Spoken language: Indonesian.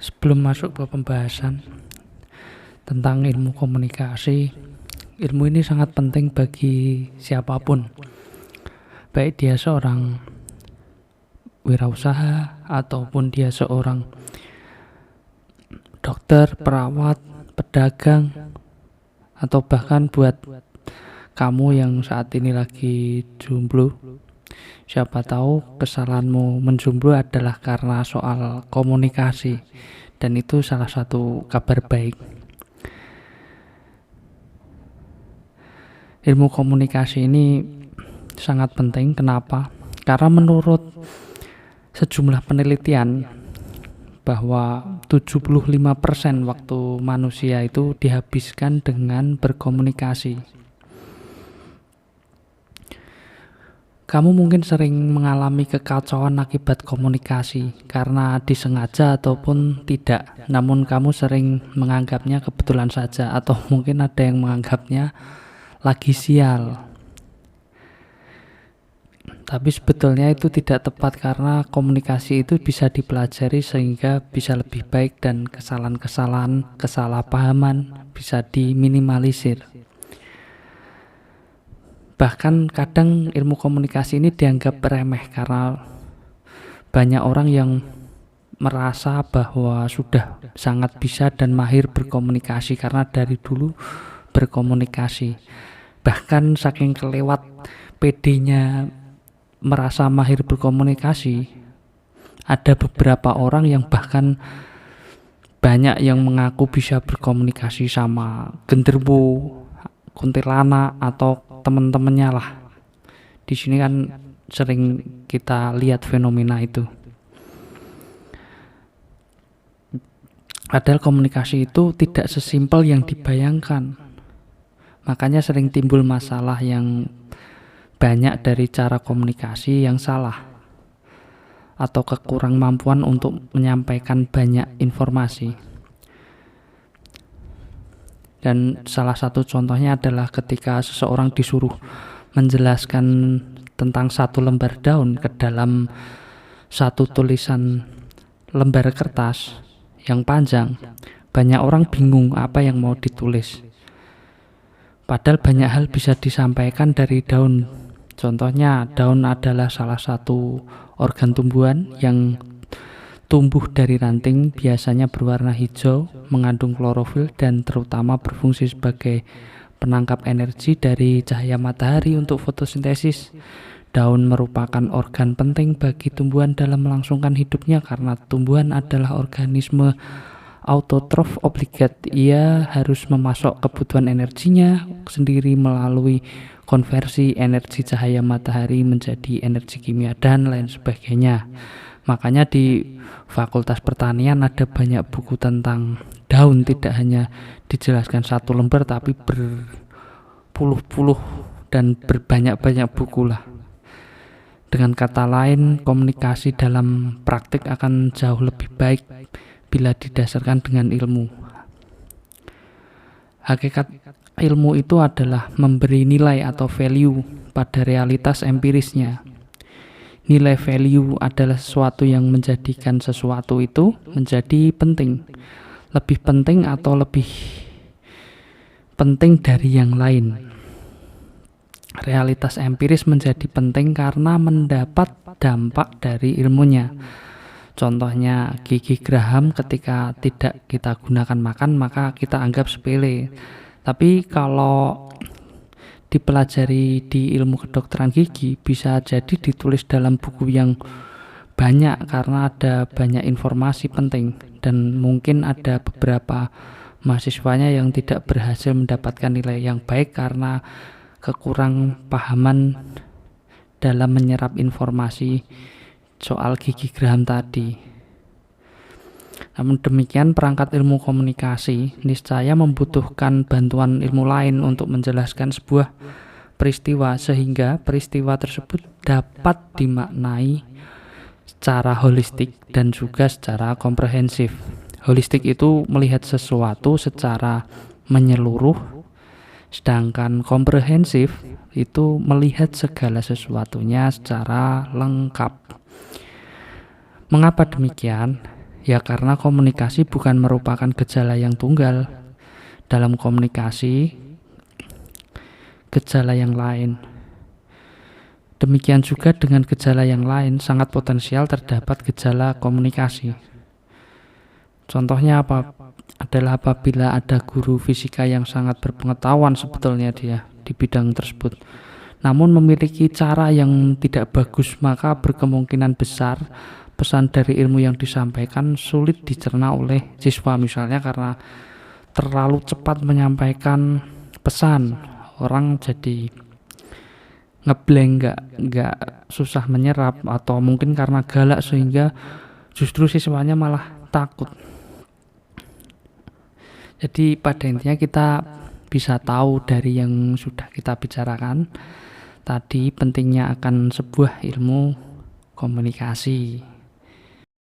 Sebelum masuk ke pembahasan tentang ilmu komunikasi, ilmu ini sangat penting bagi siapapun, baik dia seorang wirausaha ataupun dia seorang dokter, perawat, pedagang, atau bahkan buat kamu yang saat ini lagi jomblo. Siapa tahu kesalahanmu menjomblo adalah karena soal komunikasi, dan itu salah satu kabar baik. Ilmu komunikasi ini sangat penting. Kenapa? Karena menurut sejumlah penelitian bahwa 75% waktu manusia itu dihabiskan dengan berkomunikasi. Kamu mungkin sering mengalami kekacauan akibat komunikasi karena disengaja ataupun tidak. Namun kamu sering menganggapnya kebetulan saja, atau mungkin ada yang menganggapnya lagi sial. Tapi sebetulnya itu tidak tepat, karena komunikasi itu bisa dipelajari sehingga bisa lebih baik dan kesalahan-kesalahan, kesalahpahaman bisa diminimalisir. Bahkan kadang ilmu komunikasi ini dianggap remeh karena banyak orang yang merasa bahwa sudah sangat bisa dan mahir berkomunikasi karena dari dulu berkomunikasi. Bahkan saking kelewat PD-nya merasa mahir berkomunikasi, ada beberapa orang yang bahkan banyak yang mengaku bisa berkomunikasi sama genderuwo, kuntilanak, atau teman-temannya lah. Di sini kan sering kita lihat fenomena itu. Padahal komunikasi itu tidak sesimpel yang dibayangkan. Makanya sering timbul masalah yang banyak dari cara komunikasi yang salah atau kekurang mampuan untuk menyampaikan banyak informasi. Dan salah satu contohnya adalah ketika seseorang disuruh menjelaskan tentang satu lembar daun ke dalam satu tulisan lembar kertas yang panjang, banyak orang bingung apa yang mau ditulis. Padahal banyak hal bisa disampaikan dari daun. Contohnya, daun adalah salah satu organ tumbuhan yang tumbuh dari ranting, biasanya berwarna hijau, mengandung klorofil, dan terutama berfungsi sebagai penangkap energi dari cahaya matahari untuk fotosintesis. Daun merupakan organ penting bagi tumbuhan dalam melangsungkan hidupnya karena tumbuhan adalah organisme autotrof obligat. Ia harus memasok kebutuhan energinya sendiri melalui konversi energi cahaya matahari menjadi energi kimia dan lain sebagainya. Makanya di Fakultas Pertanian ada banyak buku tentang daun, tidak hanya dijelaskan satu lembar tapi berpuluh-puluh dan berbanyak-banyak buku lah. Dengan kata lain, komunikasi dalam praktik akan jauh lebih baik bila didasarkan dengan ilmu. Hakikat ilmu itu adalah memberi nilai atau value pada realitas empirisnya. Nilai value adalah sesuatu yang menjadikan sesuatu itu menjadi penting, lebih penting atau lebih penting dari yang lain. Realitas empiris menjadi penting karena mendapat dampak dari ilmunya. Contohnya gigi geraham ketika tidak kita gunakan makan maka kita anggap sepele. Tapi kalau dipelajari di ilmu kedokteran gigi bisa jadi ditulis dalam buku yang banyak karena ada banyak informasi penting, dan mungkin ada beberapa mahasiswanya yang tidak berhasil mendapatkan nilai yang baik karena kekurang pahaman dalam menyerap informasi soal gigi geraham tadi. Namun demikian, perangkat ilmu komunikasi niscaya membutuhkan bantuan ilmu lain untuk menjelaskan sebuah peristiwa sehingga peristiwa tersebut dapat dimaknai secara holistik dan juga secara komprehensif. Holistik itu melihat sesuatu secara menyeluruh, sedangkan komprehensif itu melihat segala sesuatunya secara lengkap. Mengapa demikian? Ya karena komunikasi bukan merupakan gejala yang tunggal. Dalam komunikasi, gejala yang lain. Demikian juga dengan gejala yang lain, sangat potensial terdapat gejala komunikasi. Contohnya apa? Adalah apabila ada guru fisika yang sangat berpengetahuan sebetulnya dia di bidang tersebut, namun memiliki cara yang tidak bagus, maka berkemungkinan besar pesan dari ilmu yang disampaikan sulit dicerna oleh siswa, misalnya karena terlalu cepat menyampaikan pesan, orang jadi ngeblank, nggak susah menyerap, atau mungkin karena galak sehingga justru siswanya malah takut. Jadi pada intinya kita bisa tahu dari yang sudah kita bicarakan tadi pentingnya akan sebuah ilmu komunikasi.